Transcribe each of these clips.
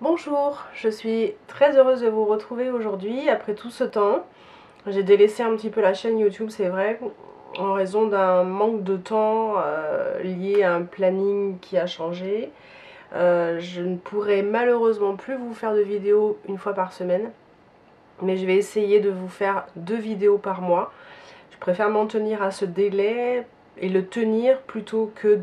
Bonjour, je suis très heureuse de vous retrouver aujourd'hui après tout ce temps. J'ai délaissé un petit peu la chaîne YouTube, c'est vrai, en raison d'un manque de temps lié à un planning qui a changé. Je ne pourrai malheureusement plus vous faire de vidéos une fois par semaine, mais je vais essayer de vous faire 2 vidéos par mois. Je préfère m'en tenir à ce délai et le tenir plutôt que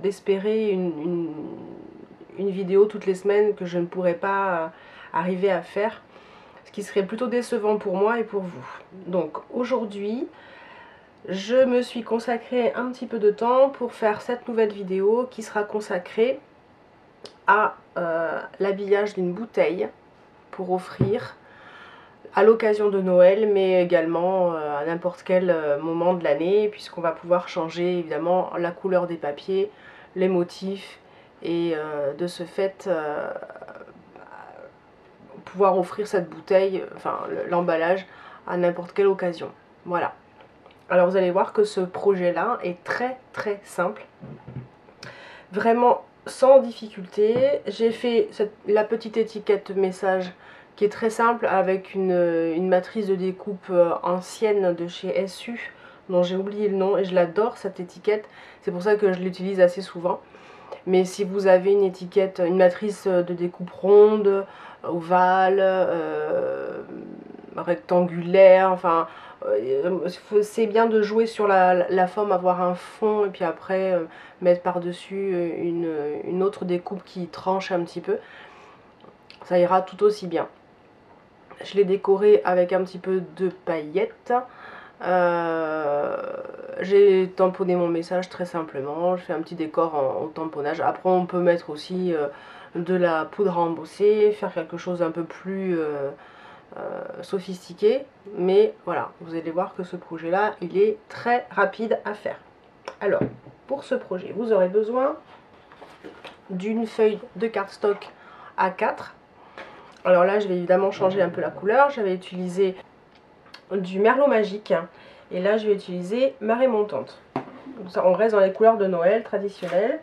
d'espérer une vidéo toutes les semaines que je ne pourrais pas arriver à faire, ce qui serait plutôt décevant pour moi et pour vous. Donc aujourd'hui, je me suis consacré un petit peu de temps pour faire cette nouvelle vidéo qui sera consacrée à l'habillage d'une bouteille pour offrir à l'occasion de Noël, mais également à n'importe quel moment de l'année, puisqu'on va pouvoir changer évidemment la couleur des papiers, les motifs, et de ce fait pouvoir offrir cette bouteille, enfin l'emballage, à n'importe quelle occasion. Voilà. Alors vous allez voir que ce projet-là est très simple, vraiment sans difficulté. J'ai fait la petite étiquette message qui est très simple avec une matrice de découpe ancienne de chez SU dont j'ai oublié le nom et je l'adore cette étiquette, c'est pour ça que je l'utilise assez souvent. Mais si vous avez une étiquette, une matrice de découpe ronde, ovale, rectangulaire, enfin c'est bien de jouer sur la forme, avoir un fond et puis après mettre par-dessus une autre découpe qui tranche un petit peu. Ça ira tout aussi bien. Je l'ai décoré avec un petit peu de paillettes. J'ai tamponné mon message très simplement. Je fais un petit décor au tamponnage. Après on peut mettre aussi de la poudre à embosser, faire quelque chose un peu plus sophistiqué. Mais voilà, vous allez voir que ce projet là il est très rapide à faire. Alors pour ce projet vous aurez besoin d'une feuille de cardstock A4. Alors là je vais évidemment changer un peu la couleur. J'avais utilisé du merlot magique et là je vais utiliser marée montante. Donc ça, on reste dans les couleurs de Noël traditionnelles.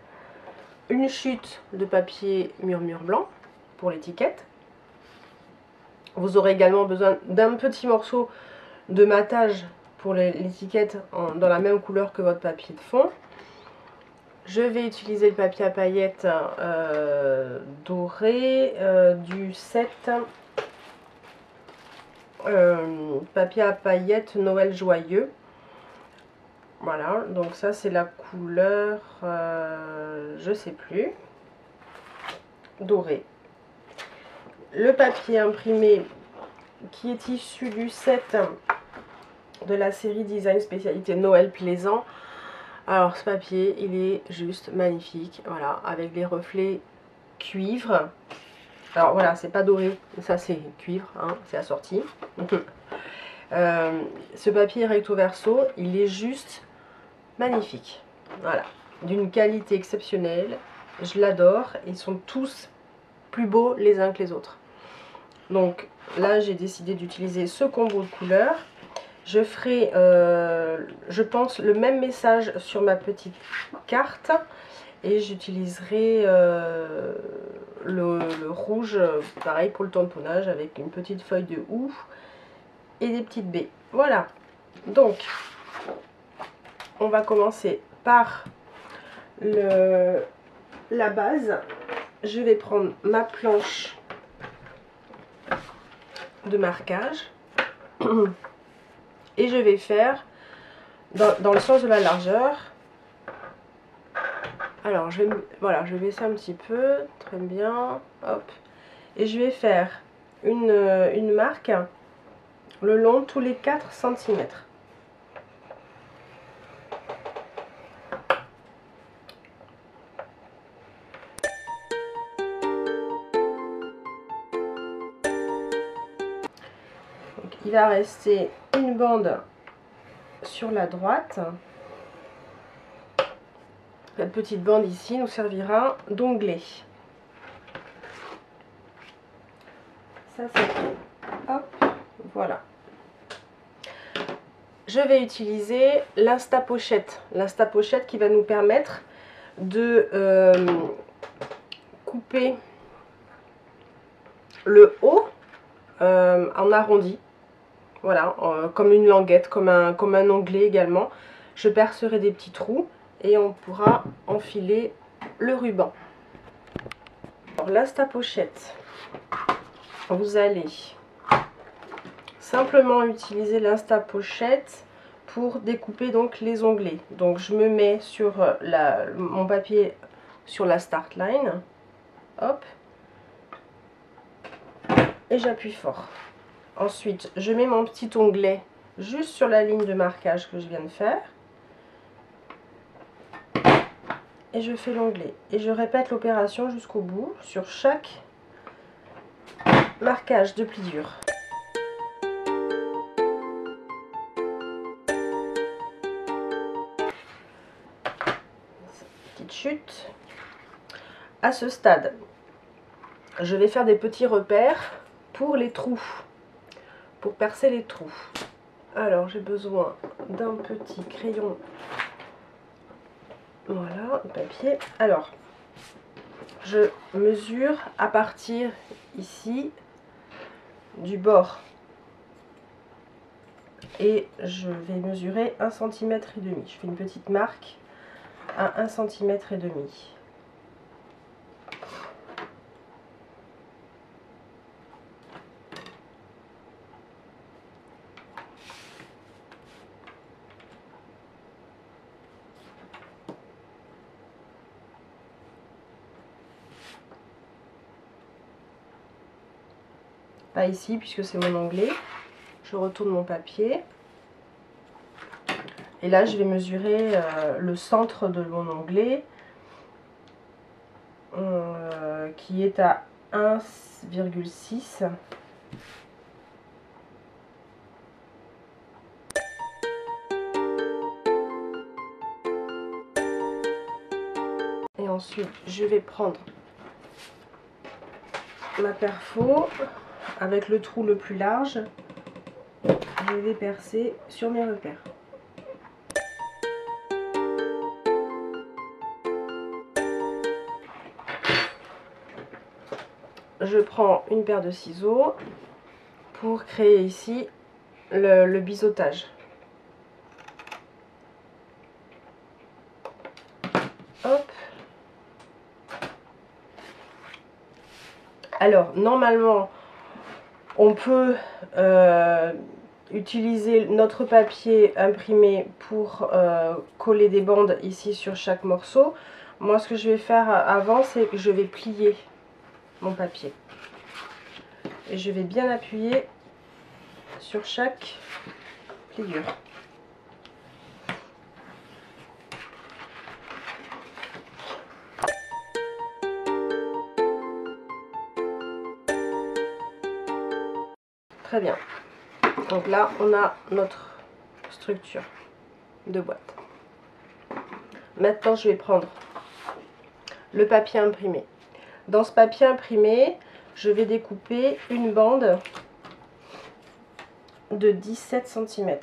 Une chute de papier murmure blanc pour l'étiquette. Vous aurez également besoin d'un petit morceau de matage pour l'étiquette dans la même couleur que votre papier de fond. Je vais utiliser le papier à paillettes doré du set papier à paillettes Noël joyeux. Voilà, donc ça c'est la couleur, je sais plus, doré. Le papier imprimé qui est issu du set de la série Design spécialité Noël plaisant. Alors ce papier, il est juste magnifique, voilà, avec les reflets cuivre. Alors voilà, c'est pas doré, ça c'est cuivre, hein, c'est assorti. Ce papier recto verso, il est juste magnifique, voilà, d'une qualité exceptionnelle, je l'adore, ils sont tous plus beaux les uns que les autres. Donc là j'ai décidé d'utiliser ce combo de couleurs. Je ferai, je pense, le même message sur ma petite carte et j'utiliserai le rouge, pareil pour le tamponnage, avec une petite feuille de houx et des petites baies. Voilà, donc on va commencer par la base. Je vais prendre ma planche de marquage et je vais faire dans le sens de la largeur. Alors voilà, je vais baisser un petit peu, très bien, hop, et je vais faire une marque le long de tous les 4 cm. Donc, il va rester une bande sur la droite. Cette petite bande ici nous servira d'onglet. Ça c'est fait. Hop, voilà. Je vais utiliser l'insta-pochette. L'insta-pochette qui va nous permettre de couper le haut en arrondi. Voilà, comme une languette, comme un onglet également. Je percerai des petits trous et on pourra enfiler le ruban. Alors, l'insta-pochette, vous allez simplement utiliser l'insta-pochette pour découper donc les onglets. Donc je me mets sur mon papier sur la start line, hop, et j'appuie fort. Ensuite, je mets mon petit onglet juste sur la ligne de marquage que je viens de faire. Et je fais l'onglet. Et je répète l'opération jusqu'au bout sur chaque marquage de pliure. Petite chute. À ce stade, je vais faire des petits repères pour les trous, pour percer les trous. Alors j'ai besoin d'un petit crayon, voilà, de papier. Alors je mesure à partir ici du bord et je vais mesurer 1,5 cm. Je fais une petite marque à 1,5 cm. Pas ici puisque c'est mon onglet. Je retourne mon papier. Et là, je vais mesurer le centre de mon onglet qui est à 1,6. Et ensuite, je vais prendre ma perfo avec le trou le plus large. Je vais percer sur mes repères. Je prends une paire de ciseaux pour créer ici le biseautage. Hop. Alors, normalement, on peut utiliser notre papier imprimé pour coller des bandes ici sur chaque morceau. Moi, ce que je vais faire avant, c'est que je vais plier mon papier. Et je vais bien appuyer sur chaque pliure. Très bien. Donc là, on a notre structure de boîte. Maintenant, je vais prendre le papier imprimé. Dans ce papier imprimé, je vais découper une bande de 17 cm.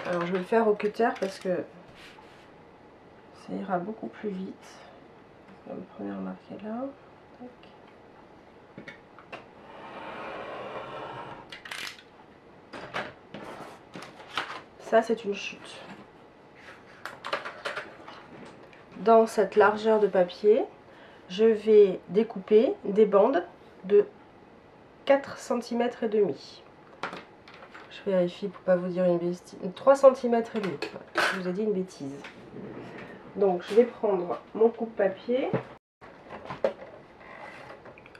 Alors je vais le faire au cutter parce que ça ira beaucoup plus vite. Je vais me première marquer là. Tac. Ça, c'est une chute. Dans cette largeur de papier, je vais découper des bandes de 4 cm et demi. Je vérifie pour pas vous dire une bêtise. 3 cm et demi. Je vous ai dit une bêtise. Donc je vais prendre mon coupe-papier.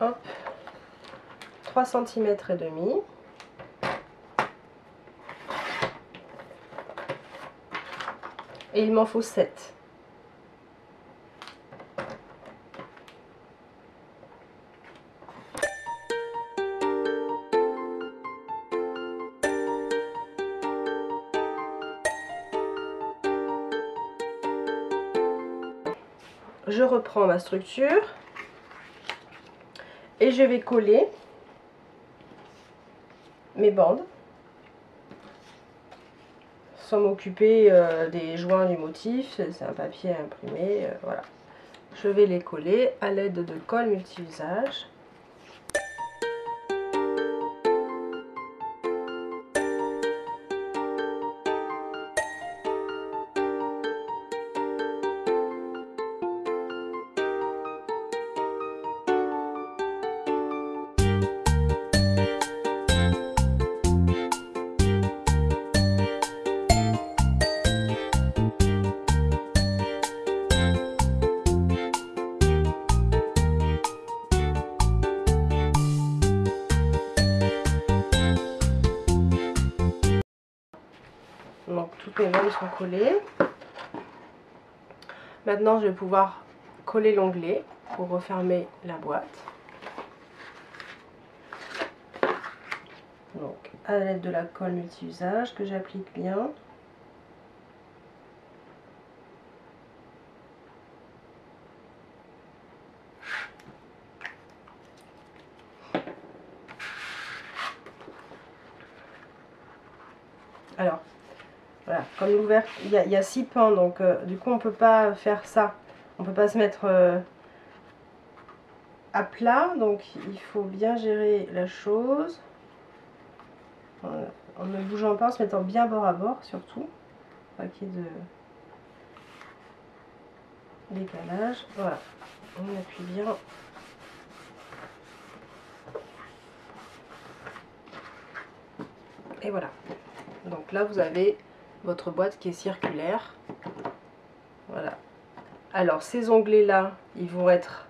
Hop. 3 cm et demi. Et il m'en faut 7. Je reprends ma structure et je vais coller mes bandes sans m'occuper des joints du motif. C'est un papier imprimé, voilà. Je vais les coller à l'aide de colle multi-usage. Donc toutes mes bandes sont collées. Maintenant je vais pouvoir coller l'onglet pour refermer la boîte. Donc à l'aide de la colle multi-usage que j'applique bien. Alors voilà, comme l'ouverture, il y a 6 pans, donc du coup on peut pas faire ça. On peut pas se mettre à plat, donc il faut bien gérer la chose. En ne bougeant pas, en se mettant bien bord à bord surtout. Pas qu'il y ait de décalage. Voilà, on appuie bien. Et voilà. Donc là vous avez votre boîte qui est circulaire. Voilà. Alors ces onglets là, ils vont être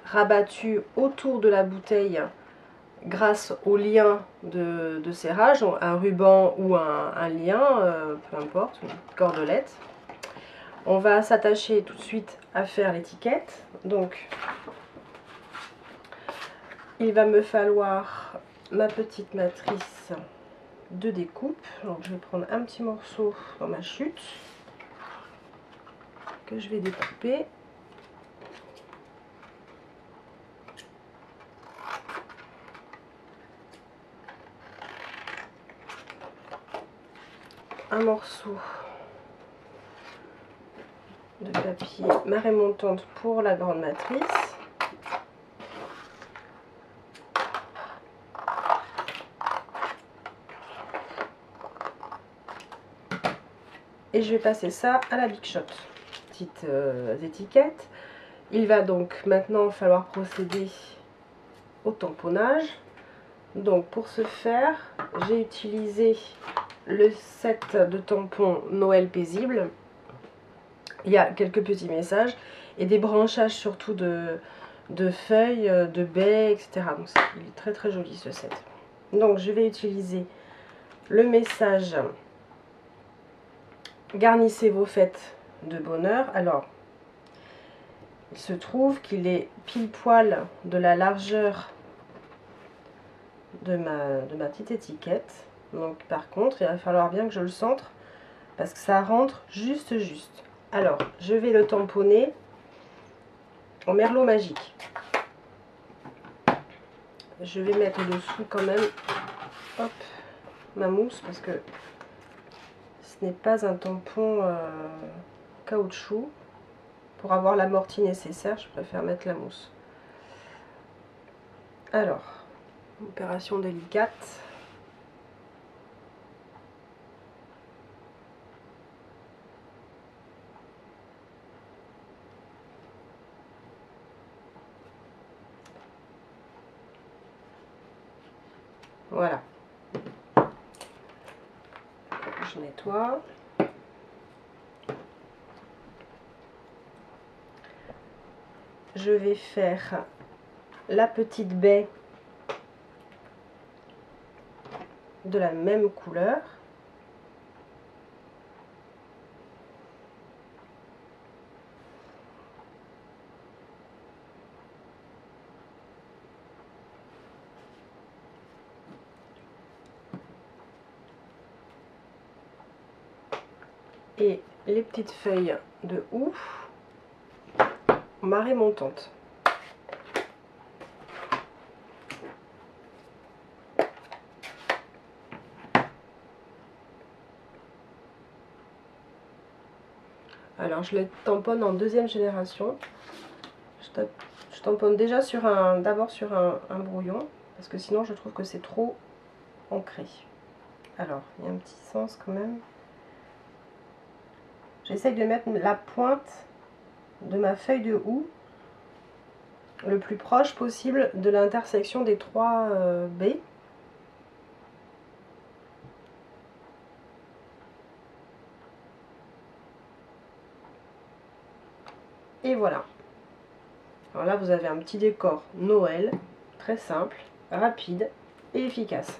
rabattus autour de la bouteille grâce au lien de serrage, un ruban ou un lien, peu importe, une cordelette. On va s'attacher tout de suite à faire l'étiquette. Donc il va me falloir ma petite matrice de découpe. Donc je vais prendre un petit morceau dans ma chute que je vais découper. Un morceau de papier marée montante pour la grande matrice. Et je vais passer ça à la Big Shot. Petites étiquettes. Il va donc maintenant falloir procéder au tamponnage. Donc pour ce faire, j'ai utilisé le set de tampons Noël paisible. Il y a quelques petits messages et des branchages surtout de feuilles, de baies, etc. Donc il est très très joli ce set. Donc je vais utiliser le message garnissez vos fêtes de bonheur. Alors il se trouve qu'il est pile poil de la largeur de ma petite étiquette. Donc par contre il va falloir bien que je le centre parce que ça rentre juste. Alors je vais le tamponner en merlot magique. Je vais mettre dessous quand même, hop, ma mousse parce que ce n'est pas un tampon caoutchouc. Pour avoir l'amorti nécessaire, je préfère mettre la mousse. Alors, opération délicate. Voilà. Je nettoie. Je vais faire la petite baie de la même couleur. Et les petites feuilles de houx marée montante. Alors je les tamponne en deuxième génération. Je tamponne déjà d'abord sur un brouillon, parce que sinon je trouve que c'est trop ancré. Alors, il y a un petit sens quand même. J'essaye de mettre la pointe de ma feuille de houx le plus proche possible de l'intersection des trois baies. Et voilà. Alors là, vous avez un petit décor Noël, très simple, rapide et efficace.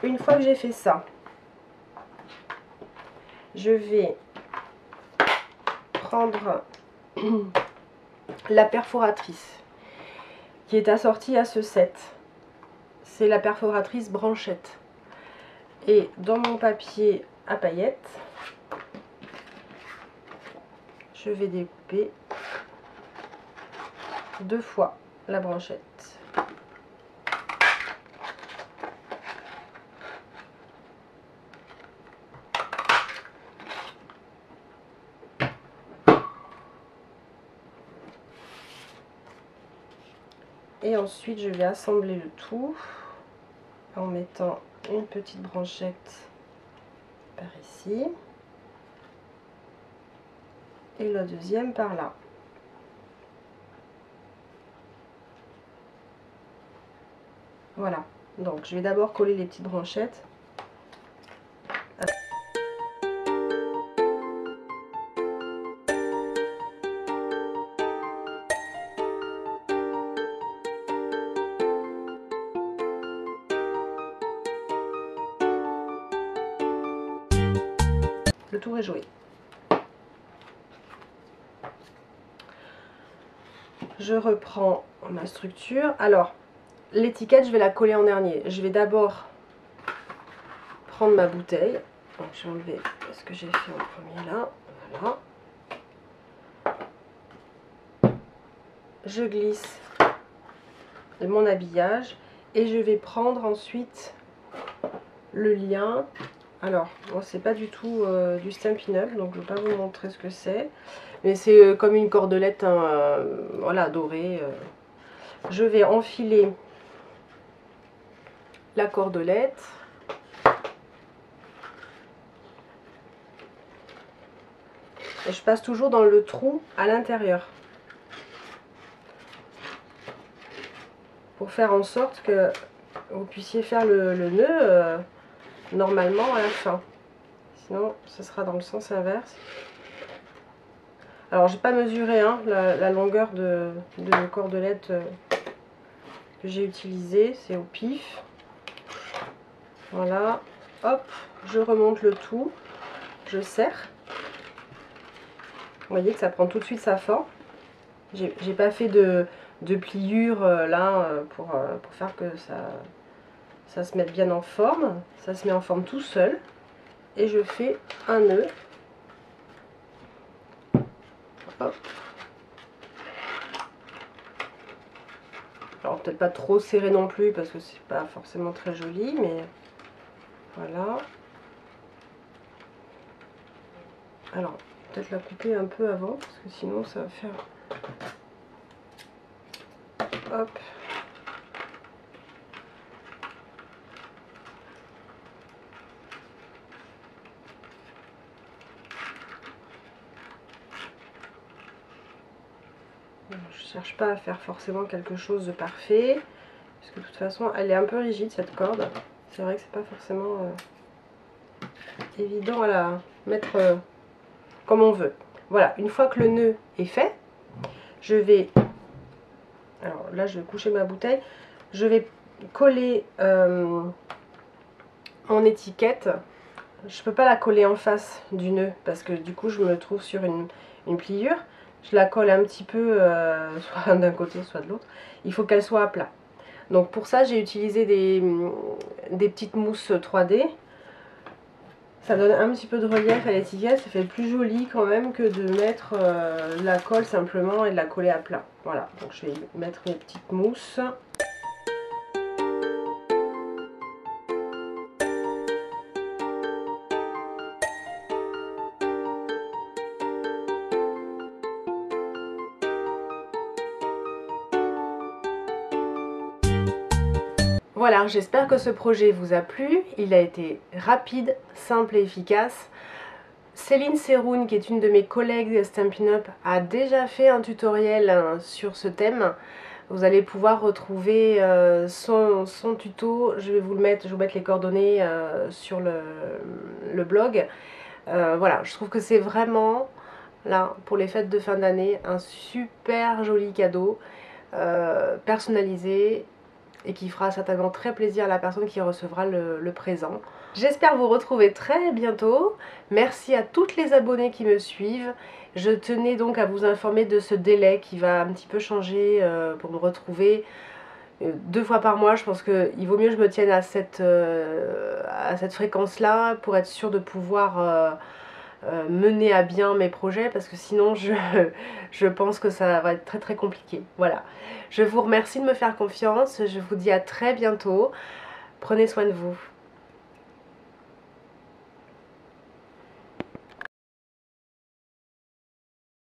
Une fois que j'ai fait ça, je vais prendre la perforatrice qui est assortie à ce set. C'est la perforatrice branchette. Et dans mon papier à paillettes, je vais découper 2 fois la branchette. Et ensuite, je vais assembler le tout en mettant une petite branchette par ici et la deuxième par là. Voilà, donc je vais d'abord coller les petites branchettes. Le tour est joué. Je reprends ma structure. Alors, l'étiquette, je vais la coller en dernier. Je vais d'abord prendre ma bouteille. Donc, je vais enlever ce que j'ai fait en premier là. Voilà. Je glisse mon habillage et je vais prendre ensuite le lien. Alors, bon, c'est pas du tout du Stampin' Up, donc je vais pas vous montrer ce que c'est. Mais c'est comme une cordelette, hein, voilà, dorée. Je vais enfiler la cordelette. Et je passe toujours dans le trou à l'intérieur. Pour faire en sorte que vous puissiez faire le nœud normalement à la fin. Sinon, ce sera dans le sens inverse. Alors, j'ai pas mesuré hein, la longueur de cordelette que j'ai utilisée. C'est au pif. Voilà. Hop, je remonte le tout. Je serre. Vous voyez que ça prend tout de suite sa forme. J'ai pas fait de pliure là pour faire que ça se mette bien en forme. Ça se met en forme tout seul. Et je fais un nœud. Hop. Alors peut-être pas trop serré non plus parce que c'est pas forcément très joli, mais voilà. Alors peut-être la couper un peu avant parce que sinon ça va faire... Hop. Je cherche pas à faire forcément quelque chose de parfait, parce que de toute façon elle est un peu rigide cette corde. C'est vrai que c'est pas forcément évident à la mettre comme on veut. Voilà, une fois que le nœud est fait, je vais... Alors là je vais coucher ma bouteille. Je vais coller mon étiquette. Je peux pas la coller en face du nœud, parce que du coup je me trouve sur une pliure. Je la colle un petit peu, soit d'un côté, soit de l'autre. Il faut qu'elle soit à plat. Donc pour ça, j'ai utilisé des petites mousses 3D. Ça donne un petit peu de relief à l'étiquette. Ça fait plus joli quand même que de mettre la colle simplement et de la coller à plat. Voilà, donc je vais mettre mes petites mousses. Voilà, j'espère que ce projet vous a plu. Il a été rapide, simple et efficace. Céline Seroun, qui est une de mes collègues de Stampin' Up, a déjà fait un tutoriel sur ce thème. Vous allez pouvoir retrouver son tuto. Je vais vous mettre les coordonnées sur le blog. Voilà, je trouve que c'est vraiment, là, pour les fêtes de fin d'année, un super joli cadeau personnalisé et qui fera certainement très plaisir à la personne qui recevra le présent. J'espère vous retrouver très bientôt. Merci à toutes les abonnées qui me suivent. Je tenais donc à vous informer de ce délai qui va un petit peu changer pour me retrouver 2 fois par mois. Je pense qu'il vaut mieux que je me tienne à cette fréquence-là pour être sûre de pouvoir mener à bien mes projets, parce que sinon je pense que ça va être très très compliqué. Voilà, je vous remercie de me faire confiance, je vous dis à très bientôt, prenez soin de vous.